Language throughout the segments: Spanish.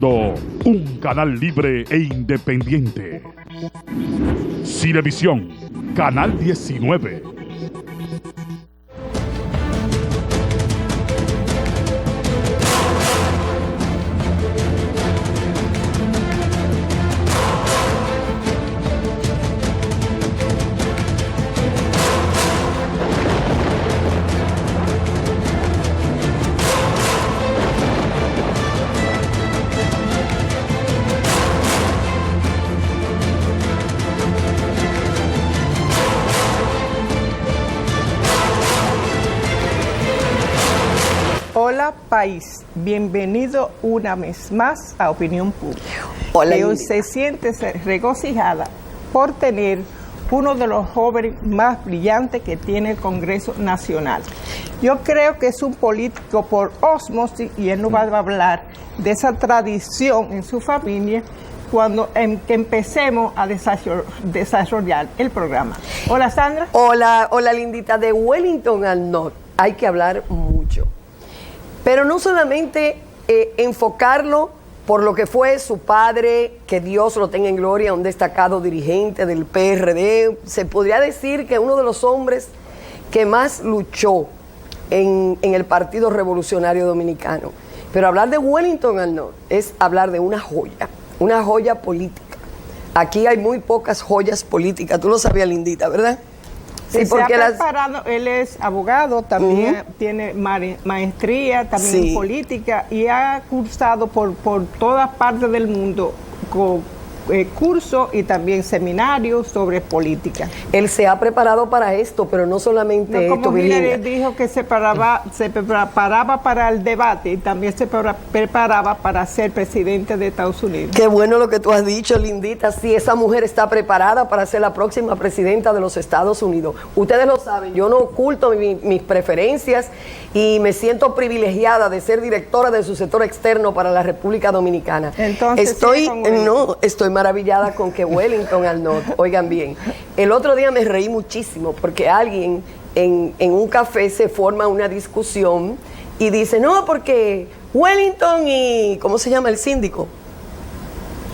Un canal libre e independiente. Cinevisión, Canal 19. Hola país, bienvenido una vez más a Opinión Pública. Hola, que hoy se siente regocijada por tener uno de los jóvenes más brillantes que tiene el Congreso Nacional. Yo creo que es un político por ósmosis y él nos va a hablar de esa tradición en su familia cuando empecemos a desarrollar el programa. Hola Sandra. Hola Lindita, de Wellington al Norte hay que hablar mucho. Pero no solamente enfocarlo por lo que fue su padre, que Dios lo tenga en gloria, un destacado dirigente del PRD. Se podría decir que uno de los hombres que más luchó en el Partido Revolucionario Dominicano. Pero hablar de Wellington al Norte es hablar de una joya política. Aquí hay muy pocas joyas políticas, tú lo sabías, Lindita, ¿verdad? Sí, porque se ha preparado, él es abogado, también tiene maestría, también en política, y ha cursado por todas partes del mundo con cursos y también seminarios sobre política. Él se ha preparado para esto, pero no solamente esto, como Virginia. Hillary dijo que se preparaba para el debate y también se preparaba para ser presidente de Estados Unidos. Qué bueno lo que tú has dicho, Lindita. Sí, esa mujer está preparada para ser la próxima presidenta de los Estados Unidos. Ustedes lo saben, yo no oculto mis preferencias y me siento privilegiada de ser directora de su sector externo para la República Dominicana. Entonces, estoy maravillada con que Wellington al Norte, oigan bien, el otro día me reí muchísimo porque alguien en un café se forma una discusión y dice, no, porque Wellington y, ¿cómo se llama el síndico?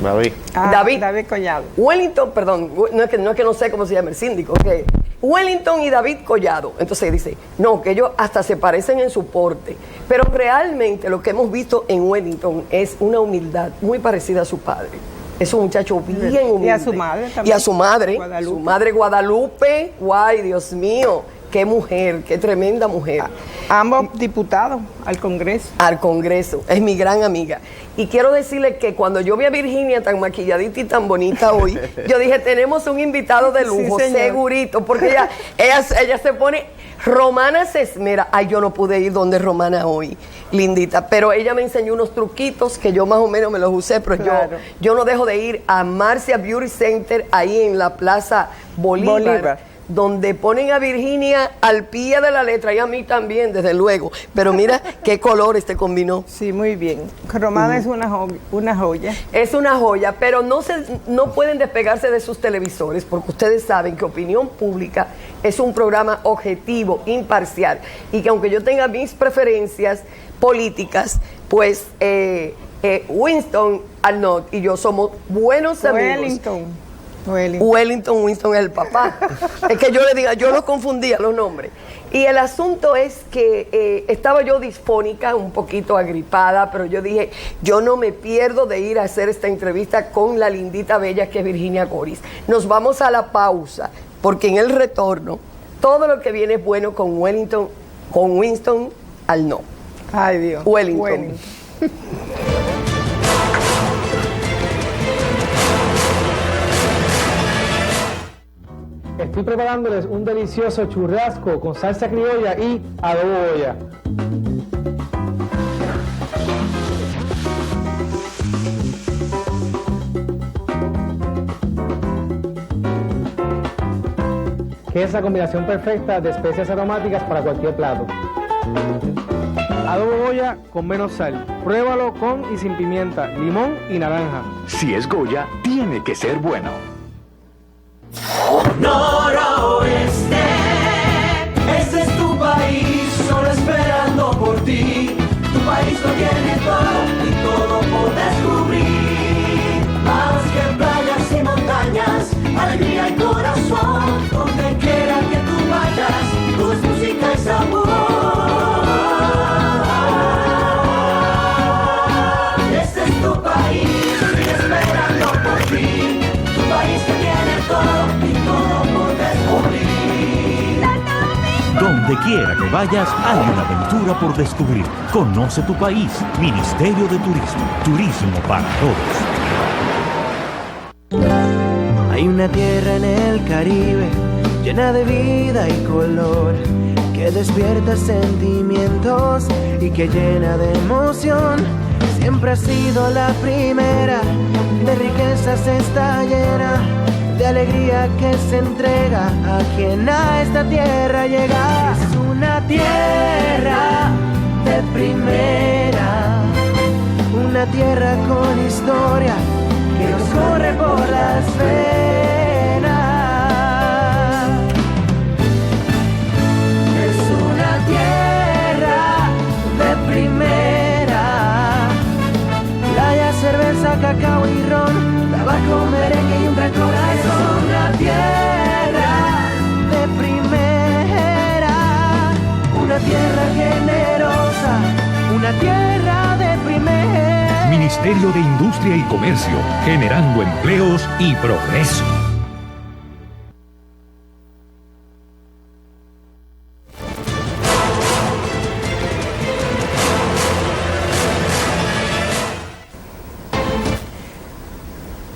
David Collado. Wellington, perdón, no es que no sé cómo se llama el síndico, que Wellington y David Collado. Entonces dice, no, que ellos hasta se parecen en su porte, pero realmente lo que hemos visto en Wellington es una humildad muy parecida a su padre. Es un muchacho bien humilde. Y a su madre también. Y a su madre, Guadalupe. Su madre Guadalupe, guay, Dios mío, qué mujer, qué tremenda mujer. Ambos diputados al Congreso. Al Congreso, es mi gran amiga. Y quiero decirle que cuando yo vi a Virginia tan maquilladita y tan bonita hoy, yo dije, tenemos un invitado de lujo, sí, segurito, porque ella se pone, Romana se esmera. Ay, yo no pude ir donde Romana hoy, Lindita, pero ella me enseñó unos truquitos que yo más o menos me los usé, pero claro, yo no dejo de ir a Marcia Beauty Center, ahí en la Plaza Bolívar. Donde ponen a Virginia al pie de la letra y a mí también, desde luego. Pero mira qué colores te combinó. Sí, muy bien. Romana es una joya. Es una joya, pero no pueden despegarse de sus televisores porque ustedes saben que Opinión Pública es un programa objetivo, imparcial. Y que aunque yo tenga mis preferencias políticas, pues Winston Arnott y yo somos buenos amigos. Wellington es el papá. Es que yo le diga, yo los confundía los nombres. Y el asunto es que estaba yo disfónica, un poquito agripada, pero yo dije, yo no me pierdo de ir a hacer esta entrevista con la lindita bella que es Virginia Goris. Nos vamos a la pausa, porque en el retorno, todo lo que viene es bueno con Winston al no. Ay, Dios. Wellington. Estoy preparándoles un delicioso churrasco con salsa criolla y adobo Goya. Que es la combinación perfecta de especias aromáticas para cualquier plato. Adobo Goya con menos sal. Pruébalo con y sin pimienta, limón y naranja. Si es Goya, tiene que ser bueno. Noroeste, ese es tu país, solo esperando por ti. Tu país lo tiene todo y todo por descubrir. Donde quiera que vayas, hay una aventura por descubrir. Conoce tu país. Ministerio de Turismo. Turismo para todos. Hay una tierra en el Caribe llena de vida y color, que despierta sentimientos y que llena de emoción. Siempre ha sido la primera, de riquezas está llena, de alegría que se entrega a quien a esta tierra llega. Es una tierra de primera, una tierra con historia que nos corre por las venas. Es una tierra de primera, playa, cerveza, cacao y ron, tabaco, merengue y un gran corazón. Es una tierra de primera, una tierra generosa, una tierra de primera. Ministerio de Industria y Comercio, generando empleos y progreso.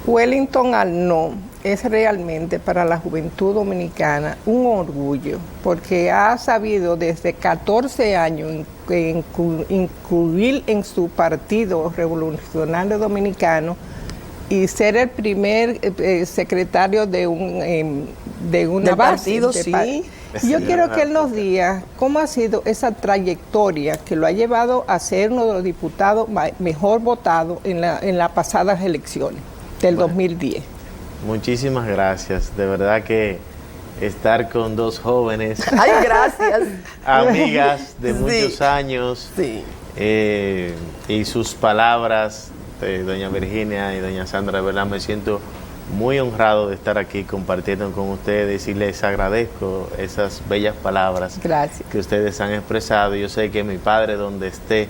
Wellington Arnó es realmente para la juventud dominicana un orgullo, porque ha sabido desde 14 años incluir en su partido Revolucionario Dominicano y ser el primer secretario de una base. Partido, sí. Yo quiero que él nos diga cómo ha sido esa trayectoria que lo ha llevado a ser uno de los diputados mejor votados en las pasadas elecciones del 2010. Muchísimas gracias. De verdad que estar con dos jóvenes, Ay, gracias. amigas de muchos años, Sí. Y sus palabras de doña Virginia y doña Sandra, de verdad me siento muy honrado de estar aquí compartiendo con ustedes y les agradezco esas bellas palabras que ustedes han expresado. Yo sé que mi padre, donde esté,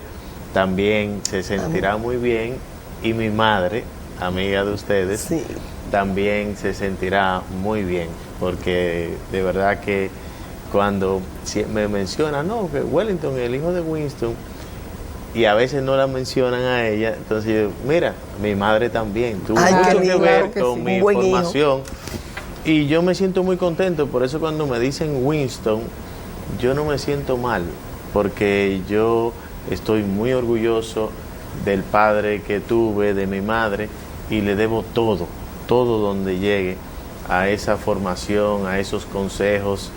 también se sentirá muy bien, y mi madre, amiga de ustedes, también se sentirá muy bien, porque de verdad que cuando me mencionan, no, que Wellington, el hijo de Winston, y a veces no la mencionan a ella, entonces yo, mira, mi madre también tuvo mucho que ver con mi formación, y yo me siento muy contento. Por eso cuando me dicen Winston, yo no me siento mal, porque yo estoy muy orgulloso del padre que tuve, de mi madre, y le debo todo donde llegue a esa formación, a esos consejos.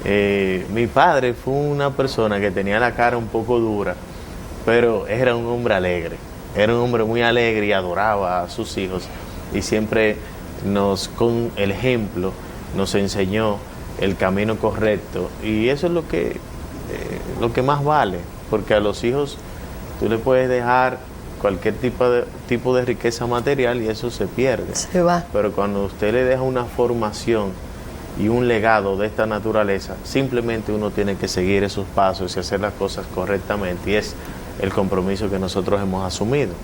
Mi padre fue una persona que tenía la cara un poco dura, pero era un hombre alegre, era un hombre muy alegre y adoraba a sus hijos, y siempre con el ejemplo nos enseñó el camino correcto, y eso es lo que más vale, porque a los hijos tú le puedes dejar cualquier tipo de riqueza material y eso se pierde. Se va. Pero cuando usted le deja una formación y un legado de esta naturaleza, simplemente uno tiene que seguir esos pasos y hacer las cosas correctamente, y es el compromiso que nosotros hemos asumido.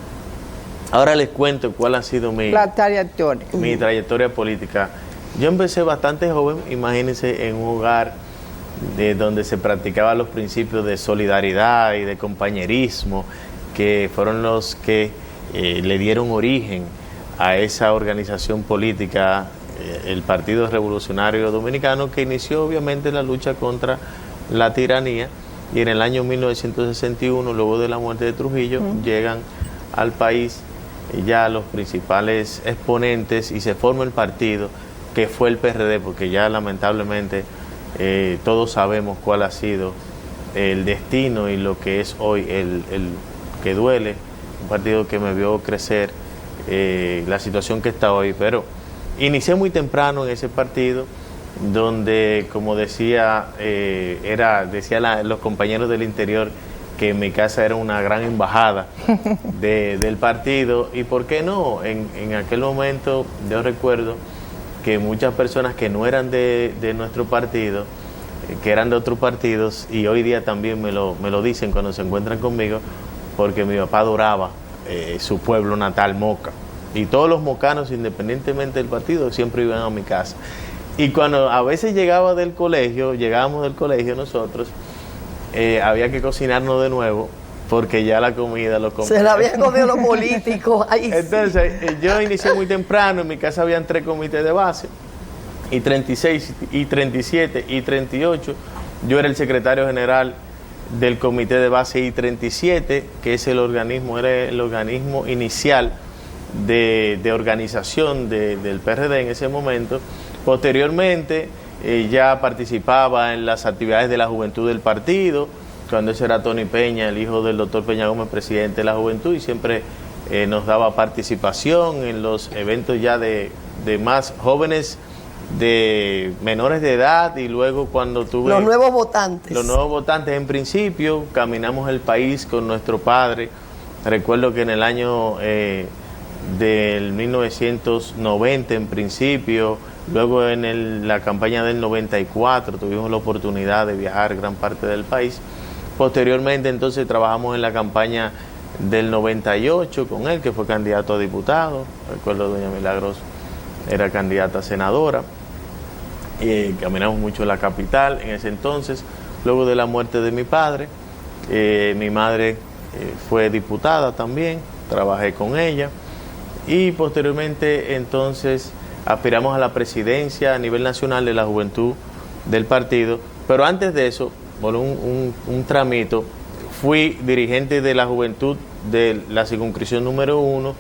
Ahora les cuento cuál ha sido mi trayectoria política. Yo empecé bastante joven, imagínense, en un hogar donde se practicaban los principios de solidaridad y de compañerismo, que fueron los que le dieron origen a esa organización política, el Partido Revolucionario Dominicano, que inició obviamente la lucha contra la tiranía, y en el año 1961, luego de la muerte de Trujillo, llegan al país ya los principales exponentes y se forma el partido que fue el PRD, porque ya lamentablemente todos sabemos cuál ha sido el destino y lo que es hoy el que duele, un partido que me vio crecer, la situación que está hoy. Pero inicié muy temprano en ese partido, donde, como decían los compañeros del interior, que mi casa era una gran embajada del partido. Y por qué no, en aquel momento yo recuerdo que muchas personas que no eran de nuestro partido, que eran de otros partidos, y hoy día también me lo dicen cuando se encuentran conmigo, porque mi papá adoraba su pueblo natal, Moca, y todos los mocanos, independientemente del partido, siempre iban a mi casa. Y cuando a veces llegábamos del colegio nosotros, había que cocinarnos de nuevo, porque ya la comida lo comía. Se la habían comido los políticos. Ay, entonces, yo inicié muy temprano, en mi casa habían 3 comités de base, y 36, y 37, y 38. Yo era el secretario general del comité de base I-37, que es era el organismo inicial de organización del PRD en ese momento. Posteriormente, ya participaba en las actividades de la juventud del partido, cuando ese era Tony Peña, el hijo del doctor Peña Gómez, presidente de la juventud, y siempre nos daba participación en los eventos ya de más jóvenes, de menores de edad, y luego cuando tuve... Los nuevos votantes. Los nuevos votantes, en principio, caminamos el país con nuestro padre. Recuerdo que en el año del 1990, en principio, luego en la campaña del 94, tuvimos la oportunidad de viajar gran parte del país. Posteriormente, entonces, trabajamos en la campaña del 98 con él, que fue candidato a diputado. Recuerdo doña Milagros era candidata a senadora. Caminamos mucho en la capital en ese entonces. Luego de la muerte de mi padre, mi madre fue diputada también, trabajé con ella, y posteriormente entonces aspiramos a la presidencia a nivel nacional de la juventud del partido. Pero antes de eso, por un tramito, fui dirigente de la juventud de la circunscripción número 1.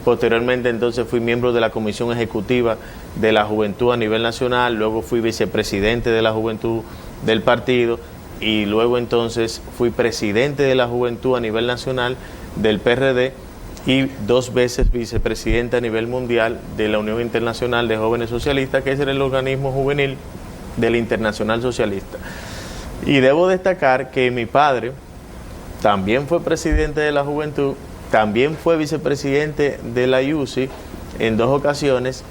Posteriormente entonces fui miembro de la comisión ejecutiva de la juventud a nivel nacional, luego fui vicepresidente de la juventud del partido, y luego entonces fui presidente de la juventud a nivel nacional del PRD, y 2 veces vicepresidente a nivel mundial de la Unión Internacional de Jóvenes Socialistas, que es el organismo juvenil de la Internacional Socialista. Y debo destacar que mi padre también fue presidente de la juventud, también fue vicepresidente de la IUCI en 2 ocasiones,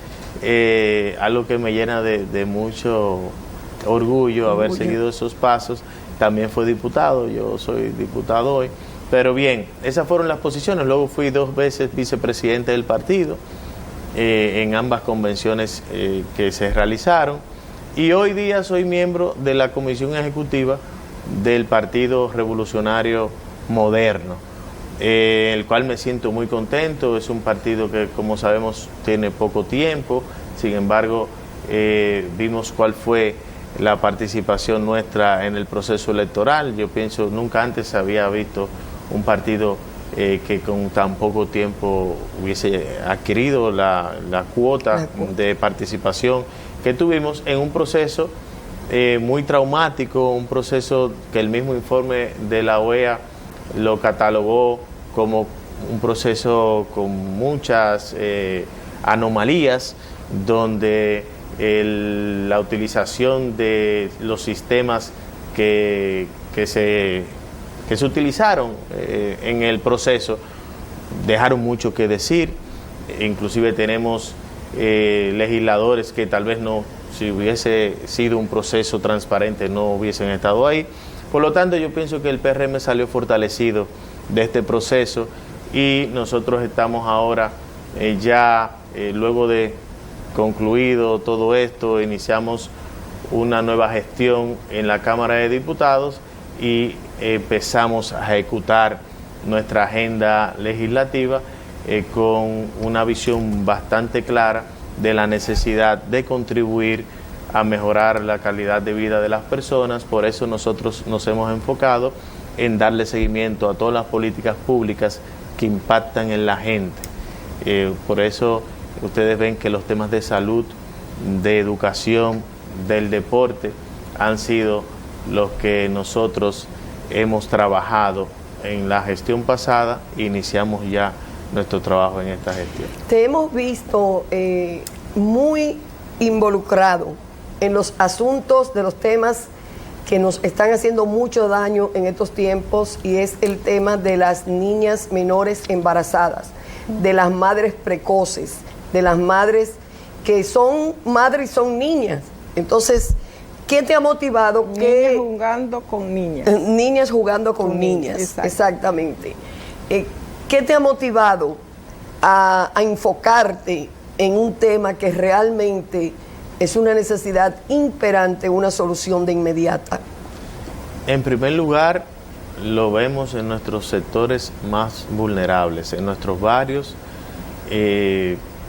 algo que me llena de mucho orgullo haber seguido esos pasos. También fue diputado, yo soy diputado hoy. Pero bien, esas fueron las posiciones. Luego fui 2 veces vicepresidente del partido en ambas convenciones que se realizaron. Y hoy día soy miembro de la comisión ejecutiva del Partido Revolucionario Moderno, el cual me siento muy contento. Es un partido que, como sabemos, tiene poco tiempo. Sin embargo, vimos cuál fue la participación nuestra en el proceso electoral. Yo pienso, nunca antes se había visto un partido que con tan poco tiempo hubiese adquirido la cuota de participación que tuvimos en un proceso muy traumático, un proceso que el mismo informe de la OEA lo catalogó como un proceso con muchas anomalías, donde la utilización de los sistemas que se utilizaron en el proceso dejaron mucho que decir. Inclusive tenemos legisladores que tal vez no, si hubiese sido un proceso transparente, no hubiesen estado ahí. Por lo tanto, yo pienso que el PRM salió fortalecido de este proceso, y nosotros estamos ahora luego de concluido todo esto, iniciamos una nueva gestión en la Cámara de Diputados y empezamos a ejecutar nuestra agenda legislativa con una visión bastante clara de la necesidad de contribuir a mejorar la calidad de vida de las personas. Por eso nosotros nos hemos enfocado en darle seguimiento a todas las políticas públicas que impactan en la gente. Por eso ustedes ven que los temas de salud, de educación, del deporte han sido los que nosotros hemos trabajado en la gestión pasada. Iniciamos ya nuestro trabajo en esta gestión. Te hemos visto muy involucrado en los asuntos de los temas que nos están haciendo mucho daño en estos tiempos, y es el tema de las niñas menores embarazadas, de las madres precoces, de las madres que son madres y son niñas. Entonces, ¿qué te ha motivado? Niñas jugando con niñas. Niñas jugando con niñas, exactamente. ¿Qué te ha motivado a enfocarte en un tema que realmente es una necesidad imperante, una solución de inmediata? En primer lugar, lo vemos en nuestros sectores más vulnerables, en nuestros barrios.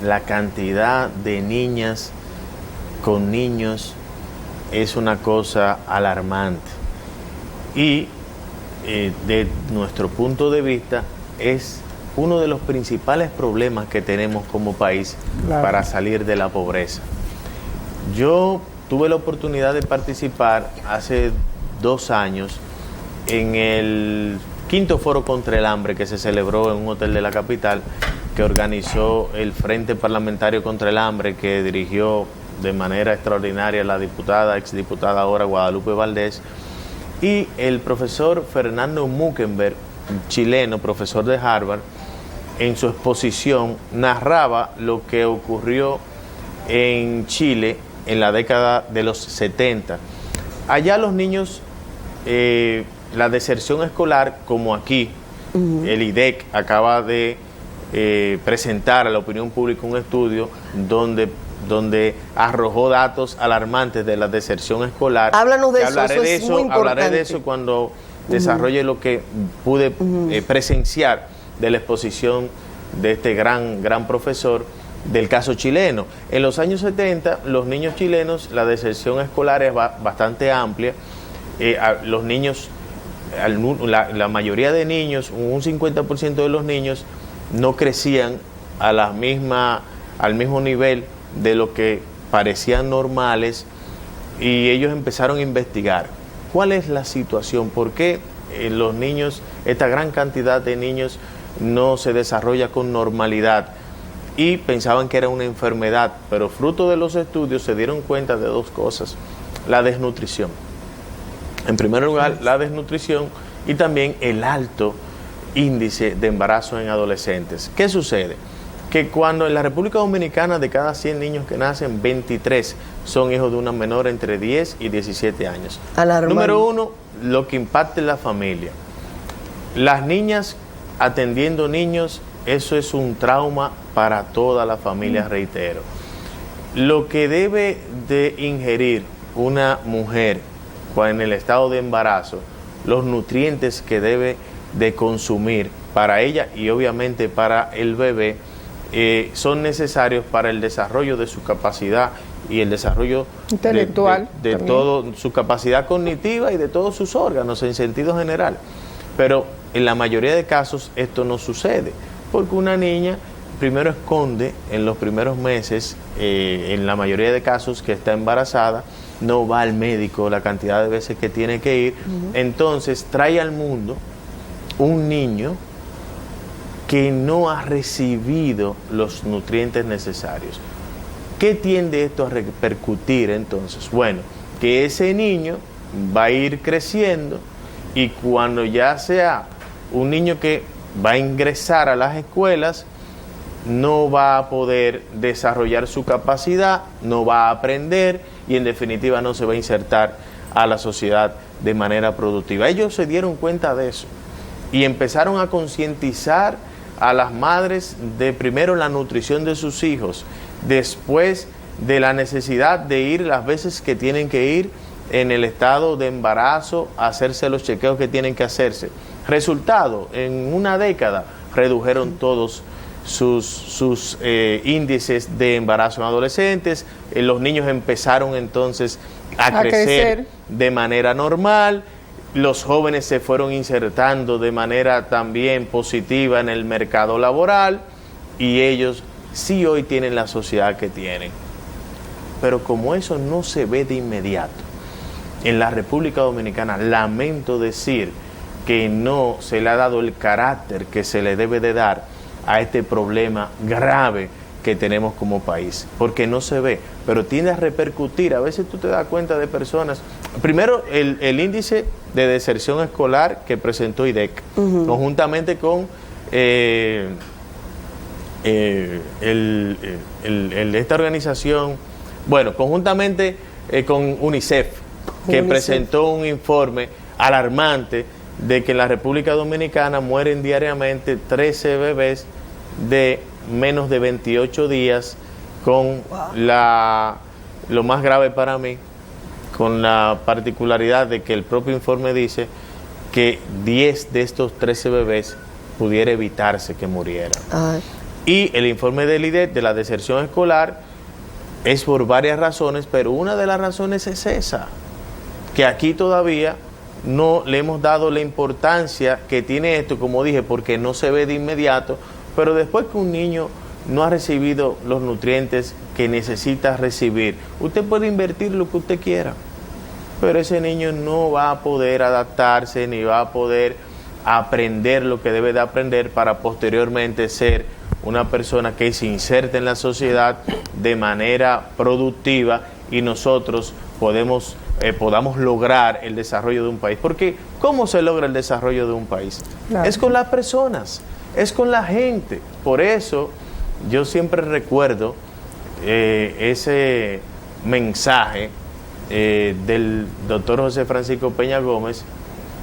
La cantidad de niñas con niños es una cosa alarmante y de nuestro punto de vista es uno de los principales problemas que tenemos como país para salir de la pobreza. Yo tuve la oportunidad de participar hace 2 años en el 5º Foro contra el Hambre que se celebró en un hotel de la capital, que organizó el Frente Parlamentario contra el Hambre, que dirigió de manera extraordinaria la exdiputada ahora Guadalupe Valdés, y el profesor Fernando Muckenberg, chileno, profesor de Harvard, en su exposición narraba lo que ocurrió en Chile en la década de los 70. Allá los niños, la deserción escolar, como aquí, el IDEC acaba de presentar a la opinión pública un estudio donde arrojó datos alarmantes de la deserción escolar. Háblanos de eso, eso es muy importante. Hablaré de eso cuando desarrolle lo que pude presenciar de la exposición de este gran profesor del caso chileno. En los años 70, los niños chilenos, la deserción escolar es bastante amplia. Los niños, la mayoría de niños, un 50% de los niños, no crecían al mismo nivel de lo que parecían normales, y ellos empezaron a investigar cuál es la situación, por qué los niños, esta gran cantidad de niños no se desarrolla con normalidad, y pensaban que era una enfermedad, pero fruto de los estudios se dieron cuenta de 2 cosas: la desnutrición, en primer lugar la desnutrición, y también el alto índice de embarazo en adolescentes. ¿Qué sucede? Que cuando en la República Dominicana de cada 100 niños que nacen, 23 son hijos de una menor entre 10 y 17 años. Alarmante. Número 1, lo que impacta en la familia. Las niñas atendiendo niños, eso es un trauma para toda la familia, reitero. Lo que debe de ingerir una mujer en el estado de embarazo, los nutrientes que debe de consumir para ella y obviamente para el bebé, son necesarios para el desarrollo de su capacidad y el desarrollo intelectual de toda su capacidad cognitiva y de todos sus órganos en sentido general. Pero en la mayoría de casos esto no sucede, porque una niña primero esconde en los primeros meses, en la mayoría de casos que está embarazada, no va al médico la cantidad de veces que tiene que ir, entonces trae al mundo un niño que no ha recibido los nutrientes necesarios. ¿Qué tiende esto a repercutir entonces? Bueno, que ese niño va a ir creciendo, y cuando ya sea un niño que va a ingresar a las escuelas, no va a poder desarrollar su capacidad, no va a aprender y en definitiva no se va a insertar a la sociedad de manera productiva. Ellos se dieron cuenta de eso y empezaron a concientizar a las madres de primero la nutrición de sus hijos, después de la necesidad de ir las veces que tienen que ir en el estado de embarazo, a hacerse los chequeos que tienen que hacerse. Resultado, en una década redujeron todos sus índices de embarazo en adolescentes, los niños empezaron entonces a crecer de manera normal, los jóvenes se fueron insertando de manera también positiva en el mercado laboral, y ellos sí hoy tienen la sociedad que tienen. Pero como eso no se ve de inmediato en la República Dominicana, lamento decir que no se le ha dado el carácter que se le debe de dar a este problema grave que tenemos como país, porque no se ve, pero tiende a repercutir. A veces tú te das cuenta de personas, primero el índice de deserción escolar que presentó IDEC, conjuntamente con esta organización, bueno, conjuntamente con UNICEF, que presentó un informe alarmante de que en la República Dominicana mueren diariamente 13 bebés de menos de 28 días con la lo más grave para mí, con la particularidad de que el propio informe dice que 10 de estos 13 bebés pudiera evitarse que murieran. Y el informe del IDET de la deserción escolar es por varias razones, pero una de las razones es esa, que aquí todavía no le hemos dado la importancia que tiene esto, como dije, porque no se ve de inmediato, pero después que un niño no ha recibido los nutrientes que necesita recibir, usted puede invertir lo que usted quiera, pero ese niño no va a poder adaptarse ni va a poder aprender lo que debe de aprender para posteriormente ser una persona que se inserte en la sociedad de manera productiva y nosotros podamos lograr el desarrollo de un país. Porque ¿cómo se logra el desarrollo de un país? Claro. Es con las personas, es con la gente. Por eso yo siempre recuerdo ese mensaje del doctor José Francisco Peña Gómez,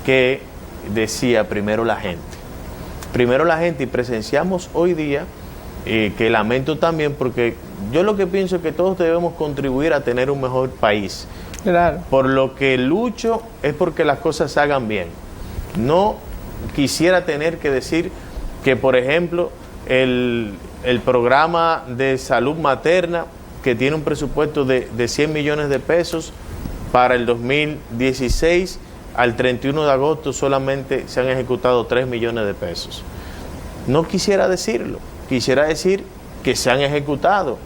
que decía primero la gente. Primero la gente, y presenciamos hoy día, que lamento también, porque yo lo que pienso es que todos debemos contribuir a tener un mejor país. Claro. Por lo que lucho es porque las cosas se hagan bien. No quisiera tener que decir que, por ejemplo, el programa de salud materna, que tiene un presupuesto de 100 millones de pesos para el 2016, al 31 de agosto solamente se han ejecutado 3 millones de pesos. No quisiera decirlo, quisiera decir que se han ejecutado,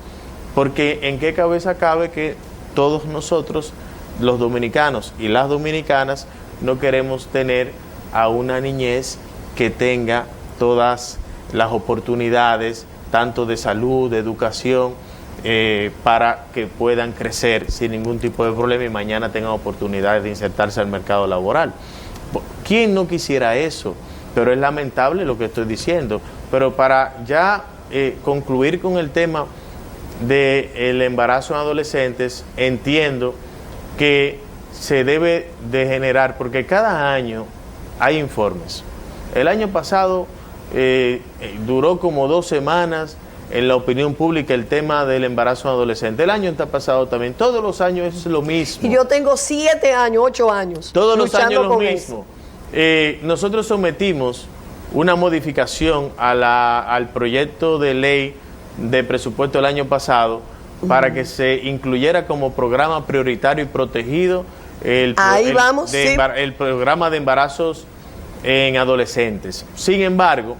porque en qué cabeza cabe que todos nosotros, los dominicanos y las dominicanas, no queremos tener a una niñez que tenga todas las oportunidades, tanto de salud, de educación, para que puedan crecer sin ningún tipo de problema y mañana tengan oportunidades de insertarse al mercado laboral. ¿Quién no quisiera eso? Pero es lamentable lo que estoy diciendo. Pero para ya concluir con el tema del embarazo en adolescentes, entiendo que se debe de generar, porque cada año hay informes. El año pasado duró como 2 semanas en la opinión pública el tema del embarazo adolescente. El año está pasado también. Todos los años es lo mismo. Y yo tengo 7 años, 8 años. Todos los años lo mismo. Nosotros sometimos una modificación al proyecto de ley de presupuesto del año pasado para que se incluyera como programa prioritario y protegido el programa de embarazos en adolescentes. Sin embargo,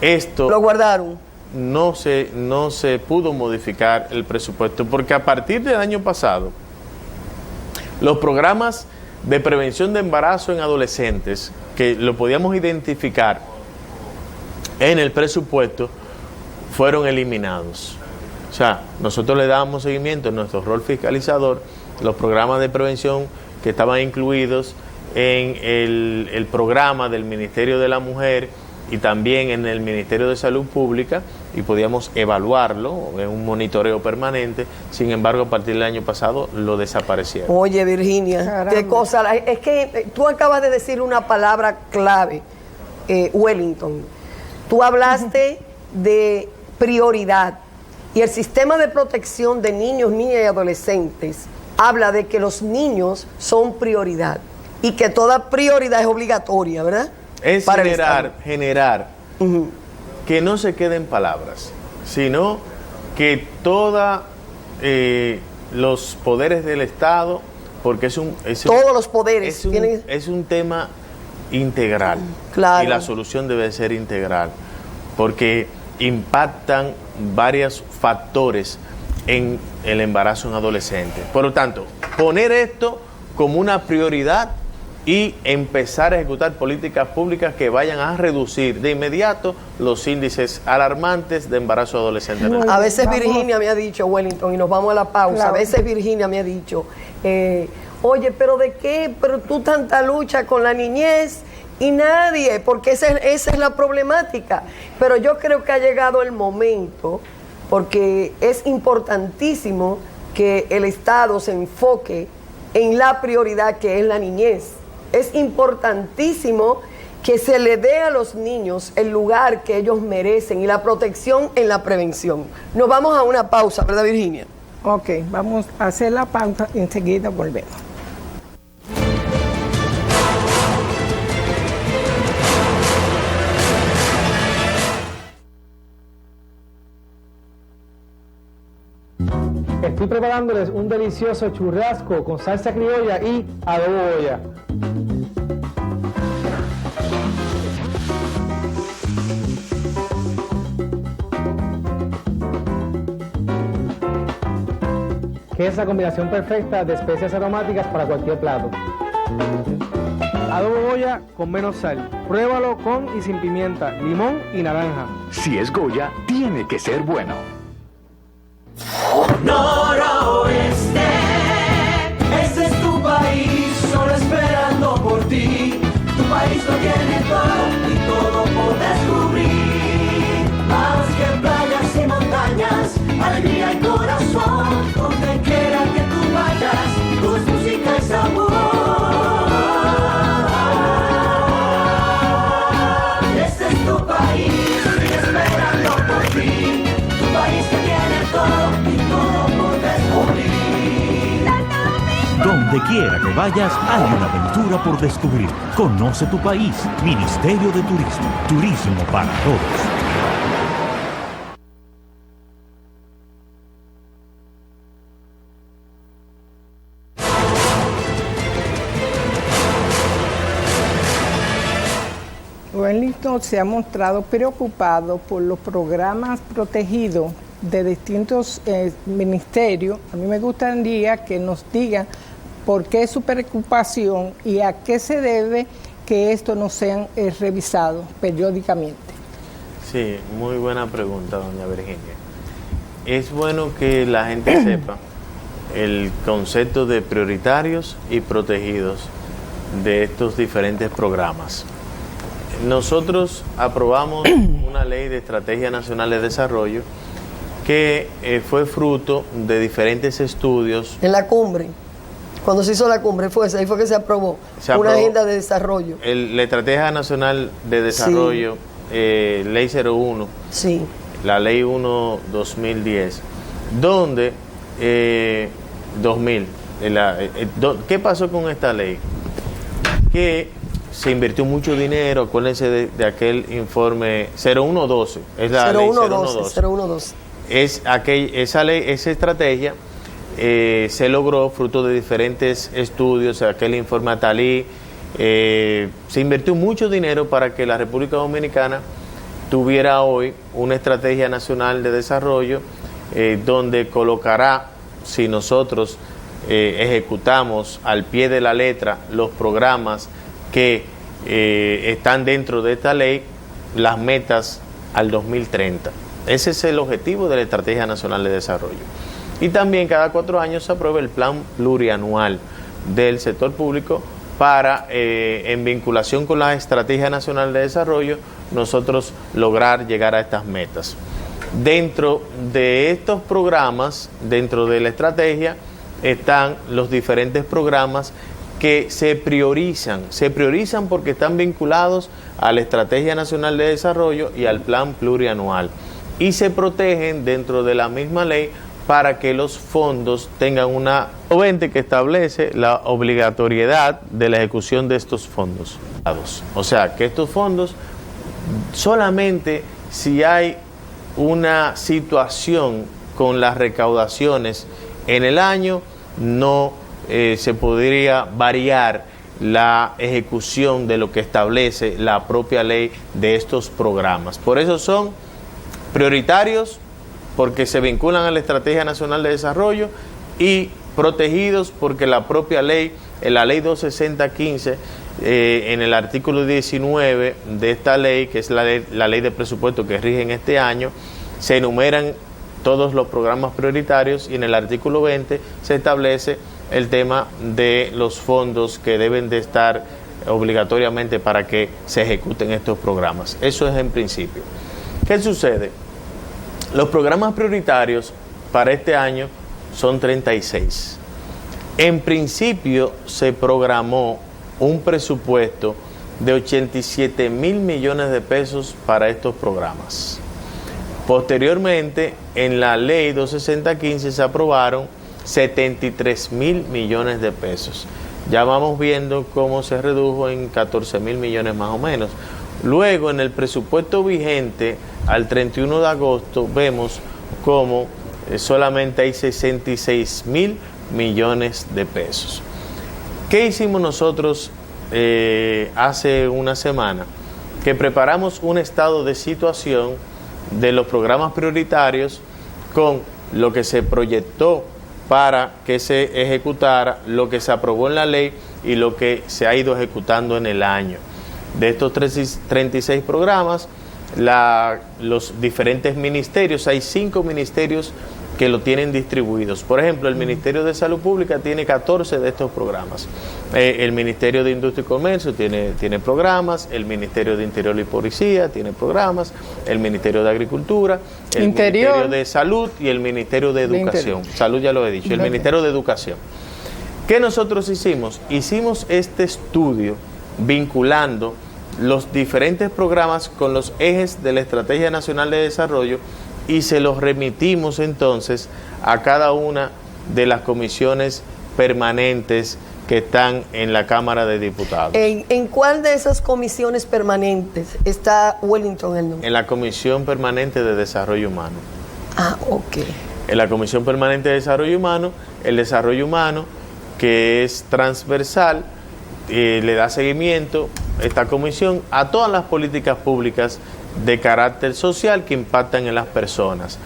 esto lo guardaron. No se pudo modificar el presupuesto, porque a partir del año pasado los programas de prevención de embarazo en adolescentes, que lo podíamos identificar en el presupuesto, fueron eliminados. O sea, nosotros le dábamos seguimiento en nuestro rol fiscalizador, los programas de prevención que estaban incluidos en el programa del Ministerio de la Mujer y también en el Ministerio de Salud Pública, y podíamos evaluarlo en un monitoreo permanente. Sin embargo, a partir del año pasado lo desaparecieron. Oye, Virginia, caramba, qué cosa. Es que tú acabas de decir una palabra clave, Wellington. Tú hablaste de prioridad, y el sistema de protección de niños, niñas y adolescentes habla de que los niños son prioridad y que toda prioridad es obligatoria, ¿verdad? Es generar que no se queden palabras, sino que todos los poderes del Estado, porque todos los poderes es un tema integral. Claro. Y la solución debe ser integral, porque impactan varios factores en el embarazo en adolescentes. Por lo tanto, poner esto como una prioridad y empezar a ejecutar políticas públicas que vayan a reducir de inmediato los índices alarmantes de embarazo adolescente. A veces Virginia me ha dicho, Wellington, y nos vamos a la pausa, claro, a veces Virginia me ha dicho, oye, pero ¿de qué? Pero tú tanta lucha con la niñez y nadie, porque esa es la problemática. Pero yo creo que ha llegado el momento, porque es importantísimo que el Estado se enfoque en la prioridad que es la niñez. Es importantísimo que se le dé a los niños el lugar que ellos merecen y la protección en la prevención. Nos vamos a una pausa, ¿verdad, Virginia? Ok, vamos a hacer la pausa y enseguida volvemos. Estoy preparándoles un delicioso churrasco con salsa criolla y adobo Goya. Que es la combinación perfecta de especias aromáticas para cualquier plato. Adobo Goya con menos sal. Pruébalo con y sin pimienta, limón y naranja. Si es Goya, tiene que ser bueno. Noroeste, este es tu país, solo esperando por ti. Tu país lo tiene todo y todo por descubrir. Más que playas y montañas, alegría y corazón. Donde quiera que tú vayas, tu es música y sabor. Este es tu país, esperando por ti. Tu país que tiene todo. Donde quiera que vayas, hay una aventura por descubrir. Conoce tu país. Ministerio de Turismo. Turismo para todos. Wellington se ha mostrado preocupado por los programas protegidos de distintos ministerios. A mí me gustaría que nos digan por qué su preocupación y a qué se debe que esto no sean revisados periódicamente. Sí, muy buena pregunta, doña Virginia. Es bueno que la gente sepa el concepto de prioritarios y protegidos de estos diferentes programas. Nosotros aprobamos una ley de Estrategia Nacional de Desarrollo que fue fruto de diferentes estudios. En la cumbre, cuando se hizo la cumbre, ahí fue que se aprobó una agenda de desarrollo. La Estrategia Nacional de Desarrollo, sí. Ley 01, sí. La Ley 1-2010, donde 2000, ¿qué pasó con esta ley? Que se invirtió mucho dinero, acuérdense de aquel informe 0112, es la ley 0112. Esa ley, esa estrategia se logró fruto de diferentes estudios, aquel informe Atalí, se invirtió mucho dinero para que la República Dominicana tuviera hoy una estrategia nacional de desarrollo donde colocará, si nosotros ejecutamos al pie de la letra los programas que están dentro de esta ley, las metas al 2030. Ese es el objetivo de la Estrategia Nacional de Desarrollo. Y también cada 4 años se aprueba el plan plurianual del sector público para, en vinculación con la Estrategia Nacional de Desarrollo, nosotros lograr llegar a estas metas. Dentro de estos programas, dentro de la estrategia, están los diferentes programas que se priorizan porque están vinculados a la Estrategia Nacional de Desarrollo y al plan plurianual, y se protegen dentro de la misma ley para que los fondos tengan una 20 que establece la obligatoriedad de la ejecución de estos fondos. O sea, que estos fondos solamente si hay una situación con las recaudaciones en el año, no se podría variar la ejecución de lo que establece la propia ley de estos programas. Por eso son prioritarios, porque se vinculan a la Estrategia Nacional de Desarrollo, y protegidos porque la propia ley, en la ley 260-15, en el artículo 19 de esta ley, que es la ley de presupuesto que rige en este año, se enumeran todos los programas prioritarios, y en el artículo 20 se establece el tema de los fondos que deben de estar obligatoriamente para que se ejecuten estos programas. Eso es en principio. ¿Qué sucede? Los programas prioritarios para este año son 36. En principio se programó un presupuesto de 87 mil millones de pesos para estos programas. Posteriormente, en la ley 26015 se aprobaron 73.000 millones de pesos. Ya vamos viendo cómo se redujo en 14.000 millones más o menos. Luego, en el presupuesto vigente al 31 de agosto, vemos cómo solamente hay 66.000 millones de pesos. ¿Qué hicimos nosotros hace una semana? Que preparamos un estado de situación de los programas prioritarios con lo que se proyectó para que se ejecutara, lo que se aprobó en la ley y lo que se ha ido ejecutando en el año. De estos 36 programas, los diferentes ministerios, hay 5 ministerios que lo tienen distribuidos. Por ejemplo, el Ministerio de Salud Pública tiene 14 de estos programas. El Ministerio de Industria y Comercio tiene programas, el Ministerio de Interior y Policía tiene programas, el Ministerio de Agricultura, el Ministerio de Salud y el Ministerio de Educación. Salud ya lo he dicho, el Ministerio de Educación. ¿Qué nosotros hicimos? Hicimos este estudio vinculando los diferentes programas con los ejes de la Estrategia Nacional de Desarrollo y se los remitimos entonces a cada una de las comisiones permanentes que están en la Cámara de Diputados. ¿En cuál de esas comisiones permanentes está Wellington el nombre? En la Comisión Permanente de Desarrollo Humano. Ah, ok. En la Comisión Permanente de Desarrollo Humano, el desarrollo humano, que es transversal, le da seguimiento esta comisión a todas las políticas públicas de carácter social que impactan en las personas.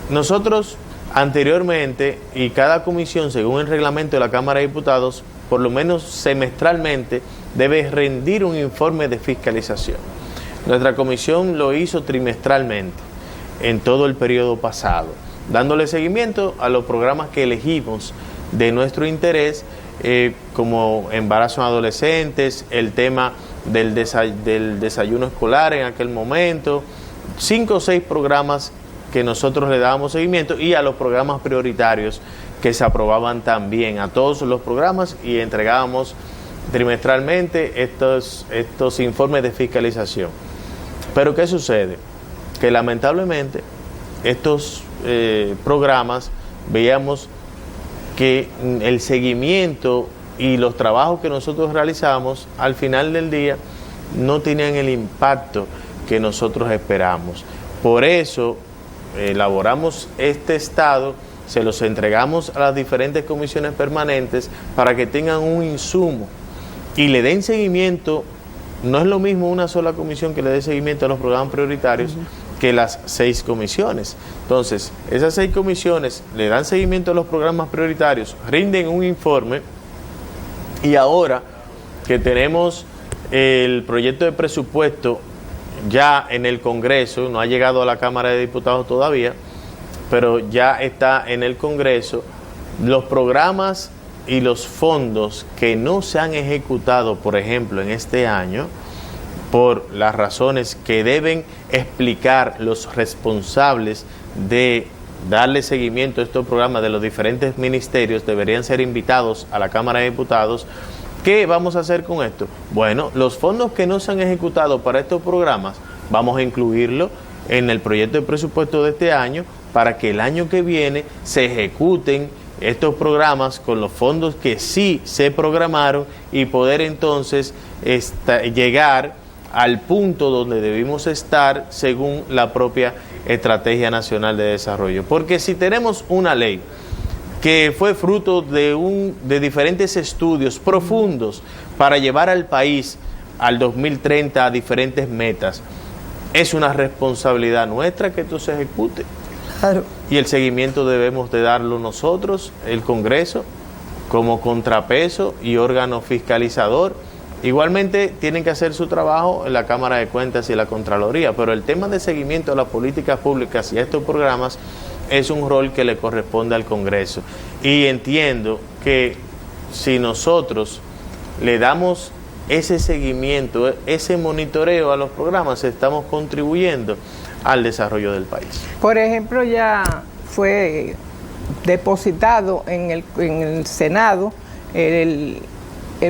Nosotros anteriormente, y cada comisión según el reglamento de la Cámara de Diputados, por lo menos semestralmente, debe rendir un informe de fiscalización. Nuestra comisión lo hizo trimestralmente en todo el periodo pasado, dándole seguimiento a los programas que elegimos de nuestro interés, como embarazo en adolescentes, el tema del desayuno escolar en aquel momento, 5 o 6 programas que nosotros le dábamos seguimiento, y a los programas prioritarios que se aprobaban también, a todos los programas, y entregábamos trimestralmente estos informes de fiscalización. Pero ¿qué sucede? Que lamentablemente estos programas veíamos que el seguimiento y los trabajos que nosotros realizamos al final del día no tenían el impacto que nosotros esperamos. Por eso elaboramos este estado, se los entregamos a las diferentes comisiones permanentes para que tengan un insumo y le den seguimiento. No es lo mismo una sola comisión que le dé seguimiento a los programas prioritarios que las 6 comisiones. Entonces, esas 6 comisiones le dan seguimiento a los programas prioritarios, rinden un informe, y ahora que tenemos el proyecto de presupuesto ya en el Congreso, no ha llegado a la Cámara de Diputados todavía, pero ya está en el Congreso, los programas y los fondos que no se han ejecutado, por ejemplo, en este año, por las razones que deben explicar los responsables de darle seguimiento a estos programas de los diferentes ministerios, deberían ser invitados a la Cámara de Diputados. ¿Qué vamos a hacer con esto? Bueno, los fondos que no se han ejecutado para estos programas, vamos a incluirlo en el proyecto de presupuesto de este año para que el año que viene se ejecuten estos programas con los fondos que sí se programaron y poder entonces llegar al punto donde debimos estar según la propia Estrategia Nacional de Desarrollo. Porque si tenemos una ley que fue fruto de diferentes estudios profundos para llevar al país al 2030 a diferentes metas, es una responsabilidad nuestra que esto se ejecute. Claro. Y el seguimiento debemos de darlo nosotros, el Congreso, como contrapeso y órgano fiscalizador. Igualmente tienen que hacer su trabajo en la Cámara de Cuentas y la Contraloría, pero el tema de seguimiento a las políticas públicas y a estos programas es un rol que le corresponde al Congreso. Y entiendo que si nosotros le damos ese seguimiento, ese monitoreo a los programas, estamos contribuyendo al desarrollo del país. Por ejemplo, ya fue depositado en el Senado el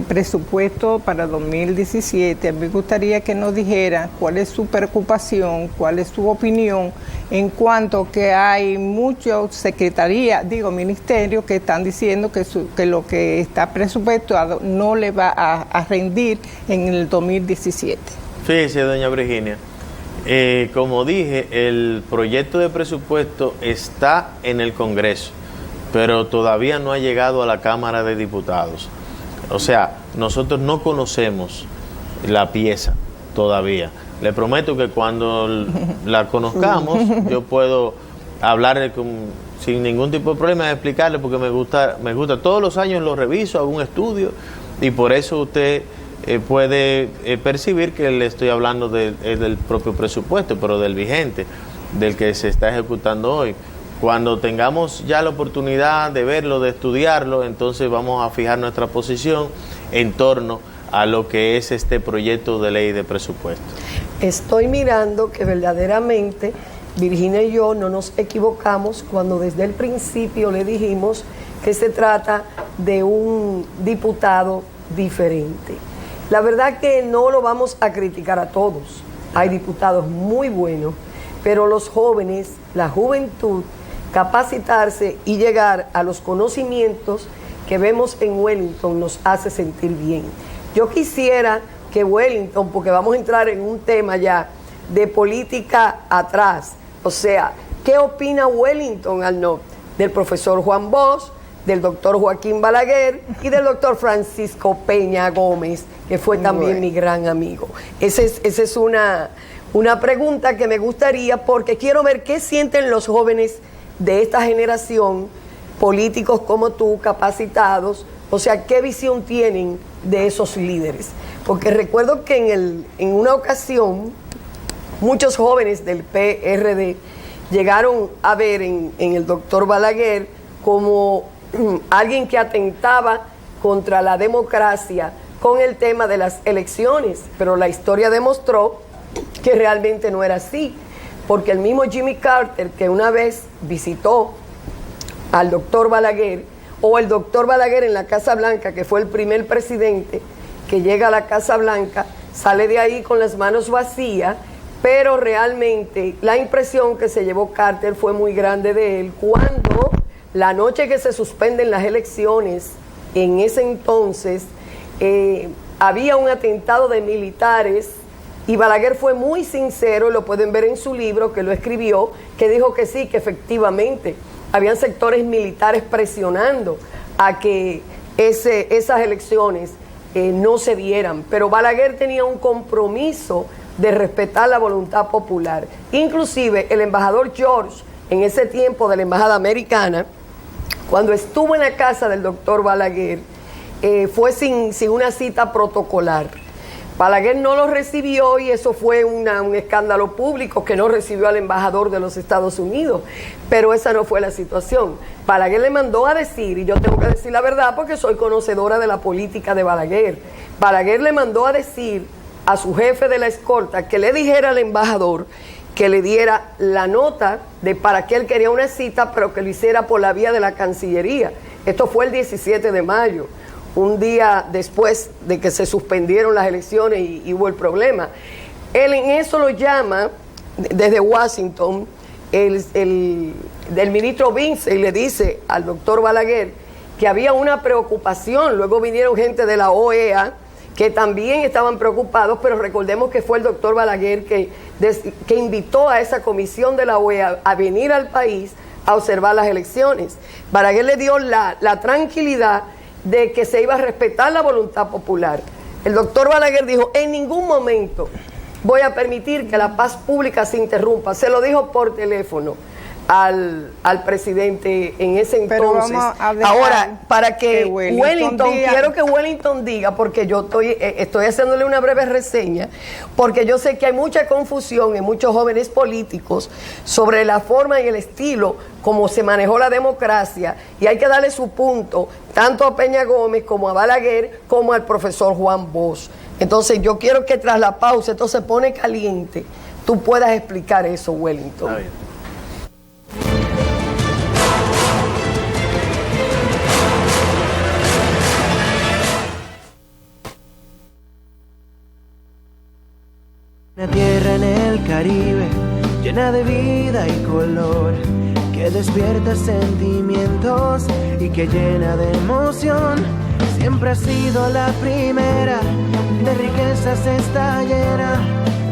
presupuesto para 2017. A mí me gustaría que nos dijera cuál es su preocupación, cuál es su opinión en cuanto que hay muchos ministerios que están diciendo que lo que está presupuestado no le va a rendir en el 2017. Fíjese, doña Virginia, como dije, el proyecto de presupuesto está en el Congreso, pero todavía no ha llegado a la Cámara de Diputados. O sea, nosotros no conocemos la pieza todavía. Le prometo que cuando la conozcamos, yo puedo hablarle sin ningún tipo de problema, explicarle, porque me gusta. Todos los años lo reviso, hago un estudio, y por eso usted puede percibir que le estoy hablando del propio presupuesto, pero del vigente, del que se está ejecutando hoy. Cuando tengamos ya la oportunidad de verlo, de estudiarlo, entonces vamos a fijar nuestra posición en torno a lo que es este proyecto de ley de presupuesto. Estoy mirando que verdaderamente Virginia y yo no nos equivocamos cuando desde el principio le dijimos que se trata de un diputado diferente. La verdad que no lo vamos a criticar a todos. Hay diputados muy buenos, pero los jóvenes, la juventud, capacitarse y llegar a los conocimientos que vemos en Wellington nos hace sentir bien. Yo quisiera que Wellington, porque vamos a entrar en un tema ya de política atrás, o sea, ¿qué opina Wellington del profesor Juan Bosch, del doctor Joaquín Balaguer y del doctor Francisco Peña Gómez, que fue también mi gran amigo? Esa es una pregunta que me gustaría, porque quiero ver qué sienten los jóvenes de esta generación, políticos como tú, capacitados, o sea, qué visión tienen de esos líderes. Porque recuerdo que en una ocasión muchos jóvenes del PRD llegaron a ver en el doctor Balaguer como alguien que atentaba contra la democracia con el tema de las elecciones, pero la historia demostró que realmente no era así, porque el mismo Jimmy Carter, que una vez visitó al doctor Balaguer, o el doctor Balaguer en la Casa Blanca, que fue el primer presidente que llega a la Casa Blanca, sale de ahí con las manos vacías, pero realmente la impresión que se llevó Carter fue muy grande de él cuando la noche que se suspenden las elecciones, en ese entonces había un atentado de militares y Balaguer fue muy sincero, lo pueden ver en su libro que lo escribió, que dijo que sí, que efectivamente habían sectores militares presionando a que esas elecciones no se dieran, pero Balaguer tenía un compromiso de respetar la voluntad popular. Inclusive el embajador George, en ese tiempo de la embajada americana, cuando estuvo en la casa del doctor Balaguer, fue sin una cita protocolar. Balaguer no lo recibió y eso fue un escándalo público, que no recibió al embajador de los Estados Unidos, pero esa no fue la situación. Balaguer le mandó a decir, y yo tengo que decir la verdad porque soy conocedora de la política de Balaguer, Balaguer le mandó a decir a su jefe de la escolta que le dijera al embajador que le diera la nota de para qué él quería una cita, pero que lo hiciera por la vía de la Cancillería. Esto fue el 17 de mayo. Un día después de que se suspendieron las elecciones y hubo el problema. Él en eso lo llama, desde Washington, del ministro Vince, y le dice al doctor Balaguer que había una preocupación. Luego vinieron gente de la OEA que también estaban preocupados, pero recordemos que fue el doctor Balaguer que invitó a esa comisión de la OEA a venir al país a observar las elecciones. Balaguer le dio la tranquilidad de que se iba a respetar la voluntad popular. El doctor Balaguer dijo, en ningún momento voy a permitir que la paz pública se interrumpa. Se lo dijo por teléfono al presidente en ese entonces. Ahora, para que Wellington quiero que Wellington diga, porque yo estoy haciéndole una breve reseña, porque yo sé que hay mucha confusión en muchos jóvenes políticos sobre la forma y el estilo como se manejó la democracia, y hay que darle su punto tanto a Peña Gómez como a Balaguer como al profesor Juan Bosch. Entonces yo quiero que tras la pausa, esto se pone caliente, tú puedas explicar eso, Wellington. Está bien. Una tierra en el Caribe llena de vida y color, que despierta sentimientos y que llena de emoción. Siempre ha sido la primera, de riquezas está llena,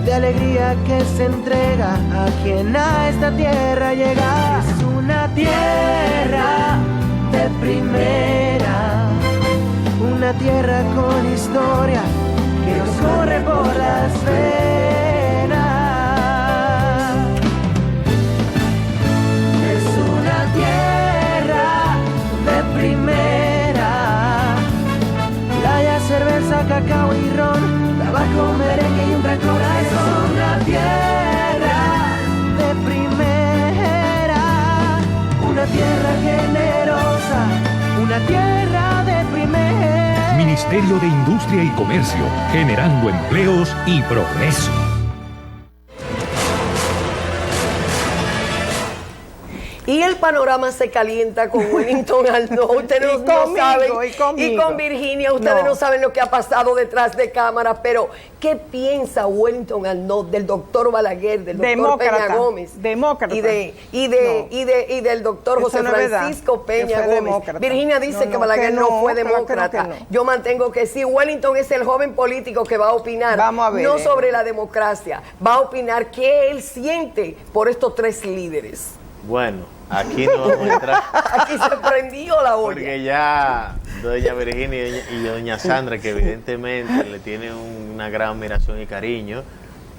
de alegría que se entrega a quien a esta tierra llega. Es una tierra de primera, una tierra con historia que nos corre por las venas. Es una tierra de primera, playa, cerveza, cacao y ron, tabaco, merengue y un gran corazón. Es una tierra de primera, una tierra generosa, una tierra de primera. Ministerio de Industria y Comercio, generando empleos y progreso. Y el panorama se calienta con Wellington Arnaud. Ustedes no saben. Y con Virginia, ustedes no saben lo que ha pasado detrás de cámaras. Pero, ¿qué piensa Wellington Arnaud del doctor Balaguer, del doctor Peña Gómez? Demócrata. Y del doctor José Francisco Peña Gómez. Virginia dice que Balaguer no fue demócrata. Yo mantengo que sí. Wellington es el joven político que va a opinar, no sobre la democracia, va a opinar qué él siente por estos tres líderes. Bueno, aquí no vamos a entrar. Aquí se prendió la olla. Porque ya doña Virginia y doña Sandra, que evidentemente le tienen una gran admiración y cariño,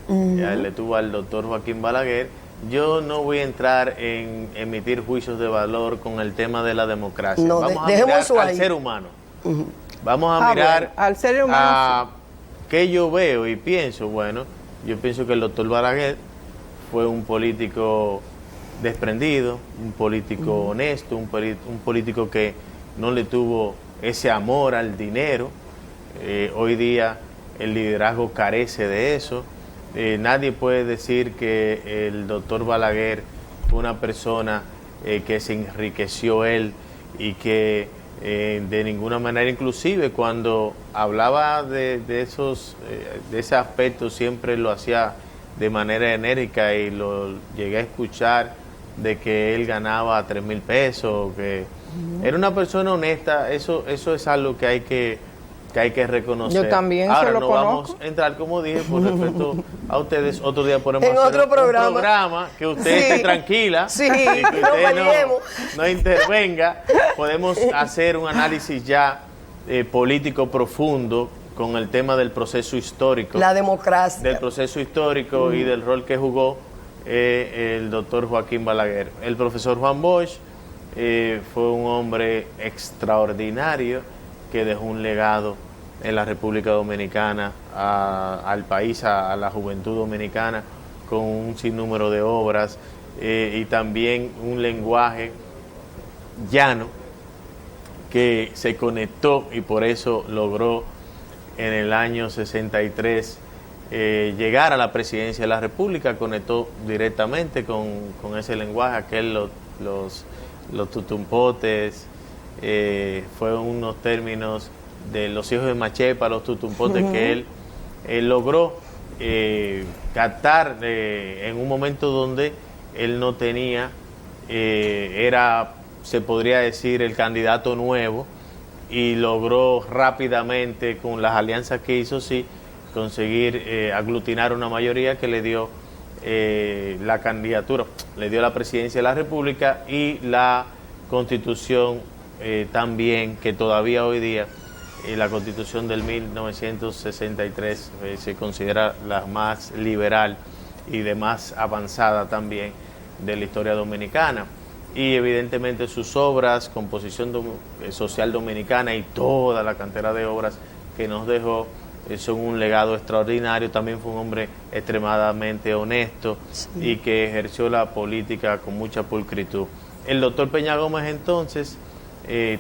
ya le tuvo al doctor Joaquín Balaguer, yo no voy a entrar en emitir juicios de valor con el tema de la democracia. No, vamos a mirar al ser humano. Vamos a mirar al ser humano. A qué yo veo y pienso. Bueno, yo pienso que el doctor Balaguer fue un político desprendido, un político honesto, un político que no le tuvo ese amor al dinero. Hoy día el liderazgo carece de eso. Nadie puede decir que el doctor Balaguer fue una persona que se enriqueció él y que de ninguna manera, inclusive cuando hablaba de ese aspecto, siempre lo hacía de manera enérgica, y lo llegué a escuchar de que él ganaba 3,000 pesos, que era una persona honesta. Eso es algo que hay que reconocer. Yo también. Ahora se lo no conozco. vamos a entrar, como dije, por respeto a ustedes. Otro día podemos en hacer otro programa. un programa que usted esté tranquila, sí, y que usted no no intervenga. Podemos hacer un análisis ya político profundo con el tema del proceso histórico, la democracia, del proceso histórico y del rol que jugó el doctor Joaquín Balaguer. El profesor Juan Bosch fue un hombre extraordinario que dejó un legado en la República Dominicana, al país, a la juventud dominicana, con un sinnúmero de obras y también un lenguaje llano que se conectó, y por eso logró en el año 63 llegar a la presidencia de la República. Conectó directamente con ese lenguaje, los tutumpotes, fueron unos términos de los hijos de Machepa, los tutumpotes, que él logró captar en un momento donde él no tenía, era, se podría decir, el candidato nuevo, y logró rápidamente, con las alianzas que hizo, sí, conseguir aglutinar una mayoría que le dio la candidatura, le dio la presidencia de la República y la Constitución también, que todavía hoy día la Constitución del 1963 se considera la más liberal y de más avanzada también de la historia dominicana. Y evidentemente sus obras, composición social dominicana y toda la cantera de obras que nos dejó son un legado extraordinario. También fue un hombre extremadamente honesto, y que ejerció la política con mucha pulcritud. El doctor Peña Gómez, entonces,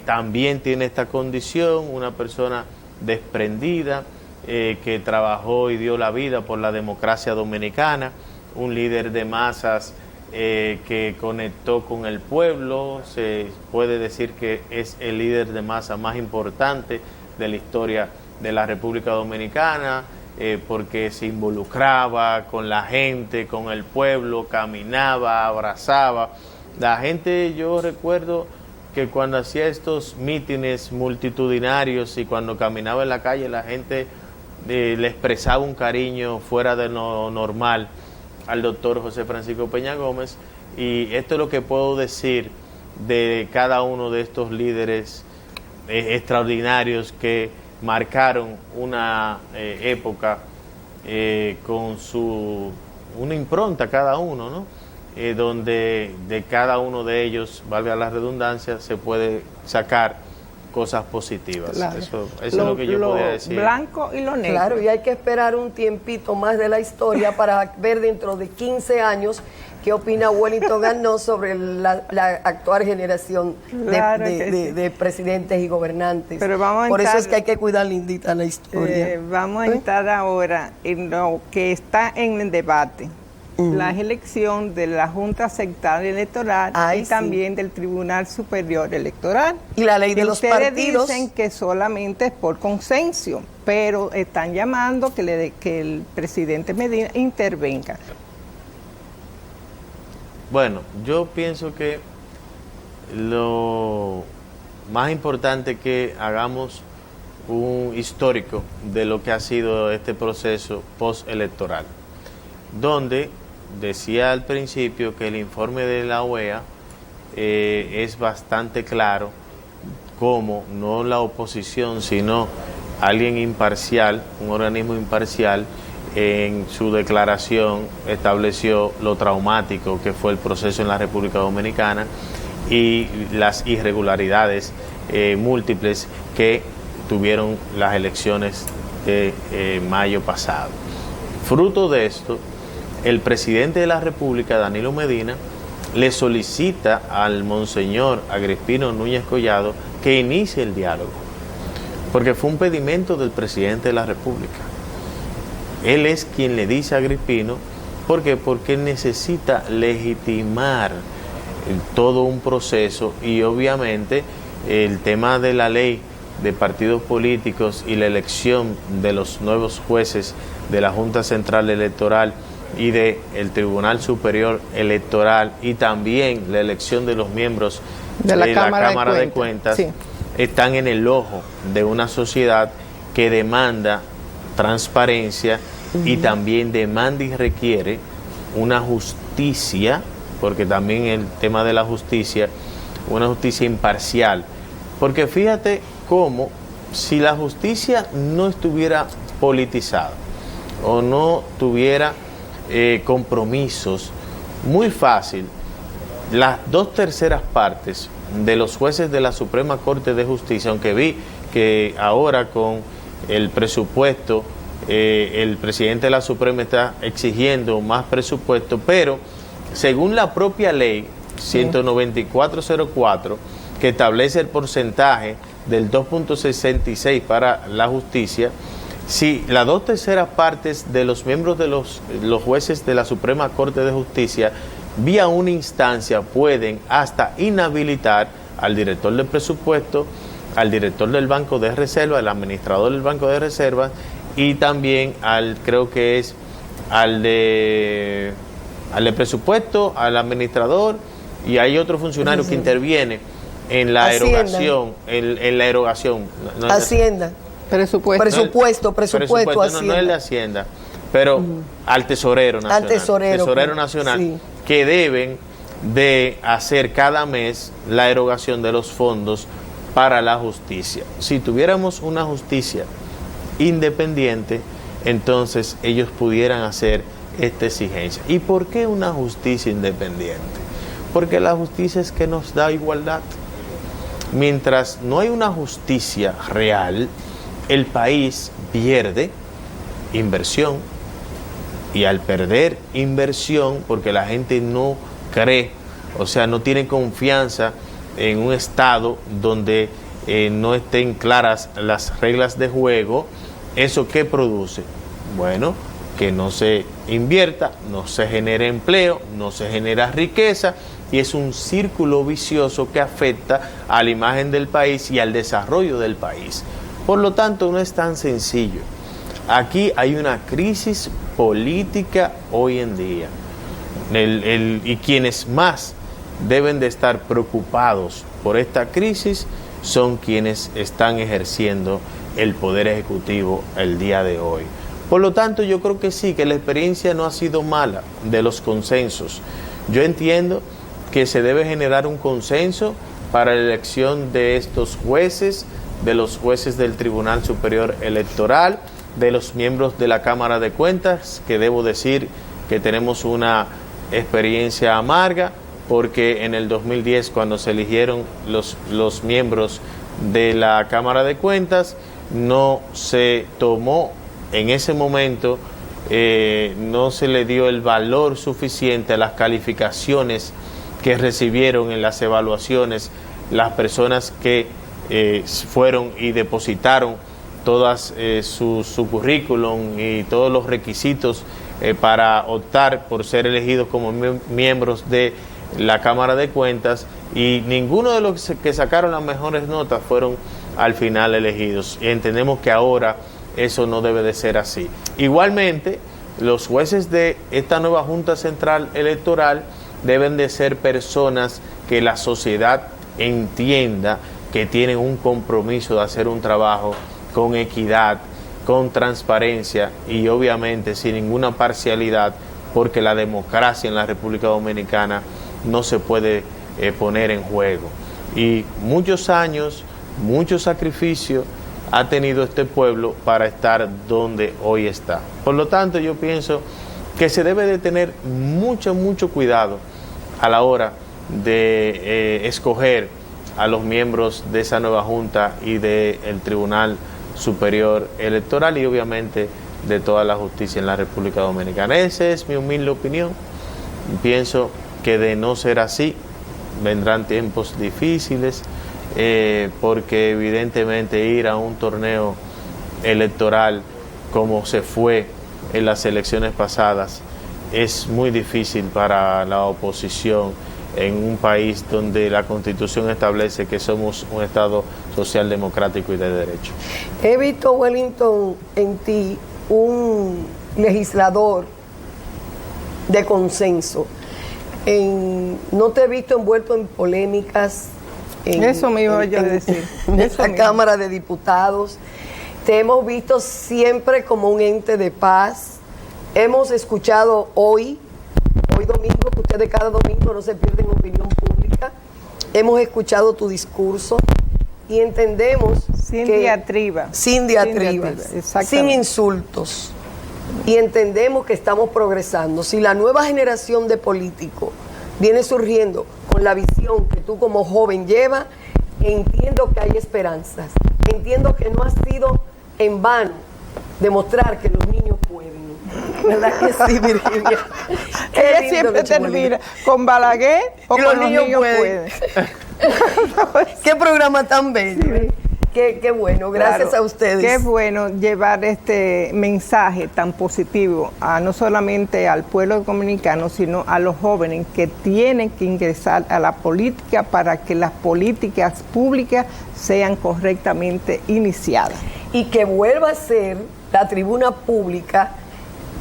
también tiene esta condición, una persona desprendida, que trabajó y dio la vida por la democracia dominicana, un líder de masas que conectó con el pueblo. Se puede decir que es el líder de masa más importante de la historia de la República Dominicana. porque se involucraba con la gente, con el pueblo, caminaba, abrazaba. La gente, yo recuerdo que cuando hacía estos mítines multitudinarios y cuando caminaba en la calle, la gente le expresaba un cariño fuera de lo normal al doctor José Francisco Peña Gómez, y esto es lo que puedo decir de cada uno de estos líderes extraordinarios que marcaron una época con una impronta cada uno, ¿no? Donde de cada uno de ellos, valga la redundancia, se puede sacar cosas positivas. Claro. Eso es lo que yo podría decir. Blanco y lo negro. Claro, y hay que esperar un tiempito más de la historia para ver dentro de 15 años qué opina Wellington Arnaud sobre la actual generación Claro de presidentes y gobernantes. Pero vamos a Por entrar, eso es que hay que cuidar, Lindita, la historia. Vamos a entrar ahora en lo que está en el debate. La elección de la Junta Central Electoral y también del Tribunal Superior Electoral. Y la ley de los partidos. partidos. Dicen que solamente es por consenso, pero están llamando que el presidente Medina intervenga. Bueno, yo pienso que lo más importante es que hagamos un histórico de lo que ha sido este proceso postelectoral, donde decía al principio que el informe de la OEA es bastante claro, como no la oposición, sino alguien imparcial, un organismo imparcial, en su declaración estableció lo traumático que fue el proceso en la República Dominicana y las irregularidades múltiples que tuvieron las elecciones de mayo pasado. Fruto de esto, el presidente de la República, Danilo Medina, le solicita al monseñor Agripino Núñez Collado que inicie el diálogo, porque fue un pedimento del presidente de la República. Él es quien le dice a Agripino, porque necesita legitimar todo un proceso, y obviamente el tema de la ley de partidos políticos y la elección de los nuevos jueces de la Junta Central Electoral y del Tribunal Superior Electoral, y también la elección de los miembros de la Cámara de Cuentas, sí, están en el ojo de una sociedad que demanda transparencia y también demanda y requiere una justicia, porque también el tema de la justicia, una justicia imparcial, porque fíjate cómo si la justicia no estuviera politizada o no tuviera compromisos, muy fácil, las 2/3 partes de los jueces de la Suprema Corte de Justicia, aunque vi que ahora con el presupuesto, el presidente de la Suprema está exigiendo más presupuesto, pero según la propia ley 19404, que establece el porcentaje del 2.66 para la justicia, si las 2/3 partes de los miembros de los jueces de la Suprema Corte de Justicia, vía una instancia, pueden hasta inhabilitar al director del presupuesto, al director del Banco de Reserva, al administrador del Banco de Reserva, y también creo que es al de presupuesto, al administrador, y hay otro funcionario que interviene en la erogación, en la erogación. Hacienda. Presupuesto, Hacienda. No es de Hacienda, pero al Tesorero Nacional. Al Tesorero Nacional, sí, que deben de hacer cada mes la erogación de los fondos para la justicia. Si tuviéramos una justicia independiente, entonces ellos pudieran hacer esta exigencia. ¿Y por qué una justicia independiente? Porque la justicia es que nos da igualdad. Mientras no hay una justicia real, el país pierde inversión, y al perder inversión, porque la gente no cree, o sea, no tiene confianza en un Estado donde no estén claras las reglas de juego, ¿eso qué produce? Bueno, que no se invierta, no se genere empleo, no se genera riqueza, y es un círculo vicioso que afecta a la imagen del país y al desarrollo del país. Por lo tanto, no es tan sencillo. Aquí hay una crisis política hoy en día. Y quienes más deben de estar preocupados por esta crisis son quienes están ejerciendo el poder ejecutivo el día de hoy. Por lo tanto, yo creo que sí, que la experiencia no ha sido mala de los consensos. Yo entiendo que se debe generar un consenso para la elección de estos jueces, de los jueces del Tribunal Superior Electoral, de los miembros de la Cámara de Cuentas, que debo decir que tenemos una experiencia amarga, porque en el 2010, cuando se eligieron los miembros de la Cámara de Cuentas, no se tomó en ese momento, no se le dio el valor suficiente a las calificaciones que recibieron en las evaluaciones las personas que fueron y depositaron todas su currículum y todos los requisitos para optar por ser elegidos como miembros de la Cámara de Cuentas, y ninguno de los que sacaron las mejores notas fueron al final elegidos. Y entendemos que ahora eso no debe de ser así. Igualmente, los jueces de esta nueva Junta Central Electoral deben de ser personas que la sociedad entienda que tienen un compromiso de hacer un trabajo con equidad, con transparencia y obviamente sin ninguna parcialidad, porque la democracia en la República Dominicana no se puede poner en juego. Y muchos años, mucho sacrificio ha tenido este pueblo para estar donde hoy está. Por lo tanto, yo pienso que se debe de tener mucho cuidado a la hora de escoger a los miembros de esa nueva Junta y del Tribunal Superior Electoral y obviamente de toda la justicia en la República Dominicana. Esa es mi humilde opinión. Pienso que de no ser así, vendrán tiempos difíciles, porque evidentemente ir a un torneo electoral como se fue en las elecciones pasadas es muy difícil para la oposición en un país donde la Constitución establece que somos un Estado social, democrático y de derecho. He visto, Wellington, en ti un legislador de consenso. No te he visto envuelto en polémicas. Eso me iba yo a decir. En esta Cámara de Diputados. Te hemos visto siempre como un ente de paz. Hemos escuchado hoy domingo, que ustedes cada domingo no se pierden opinión pública. Hemos escuchado tu discurso y entendemos sin que, diatribas, sin insultos. Y entendemos que estamos progresando. Si la nueva generación de políticos viene surgiendo con la visión que tú como joven llevas, entiendo que hay esperanzas. Entiendo que no ha sido en vano demostrar que los niños pueden. ¿Verdad que sí, Virginia? Ella siempre termina con Balaguer o con los niños pueden. Qué programa tan bello. Qué bueno, gracias a ustedes. Qué bueno llevar este mensaje tan positivo no solamente al pueblo dominicano, sino a los jóvenes que tienen que ingresar a la política para que las políticas públicas sean correctamente iniciadas. Y que vuelva a ser la tribuna pública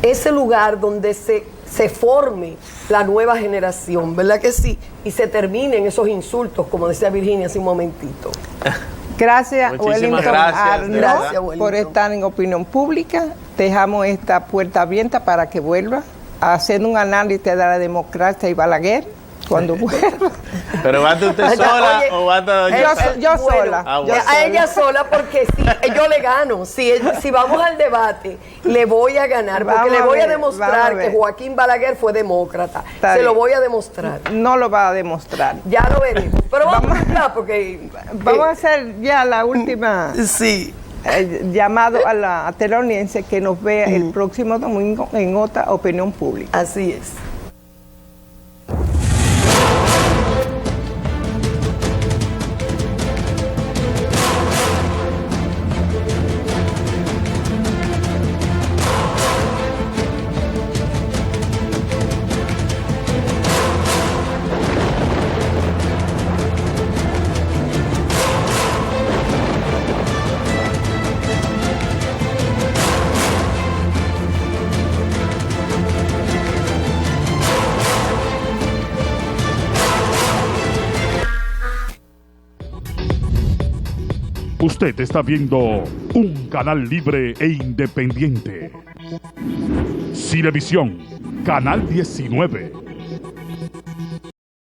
ese lugar donde se forme la nueva generación, ¿verdad que sí? Y se terminen esos insultos, como decía Virginia hace un momentito. Gracias, Wellington, gracias, por estar en opinión pública. Dejamos esta puerta abierta para que vuelva a hacer un análisis de la democracia y Balaguer cuando vuelva. ¿Pero va usted sola o va yo sola? A ella sola, porque si yo le gano. Si vamos al debate, le voy a ganar, porque le voy a demostrar que Joaquín Balaguer fue demócrata. Se lo voy a demostrar. No lo va a demostrar. Ya lo veremos. Pero vamos a hablar porque... Vamos a hacer ya la última... Sí. Llamado a la teloniense que nos vea el próximo domingo en otra opinión pública. Así es. Usted está viendo un canal libre e independiente. Cinevisión, Canal 19.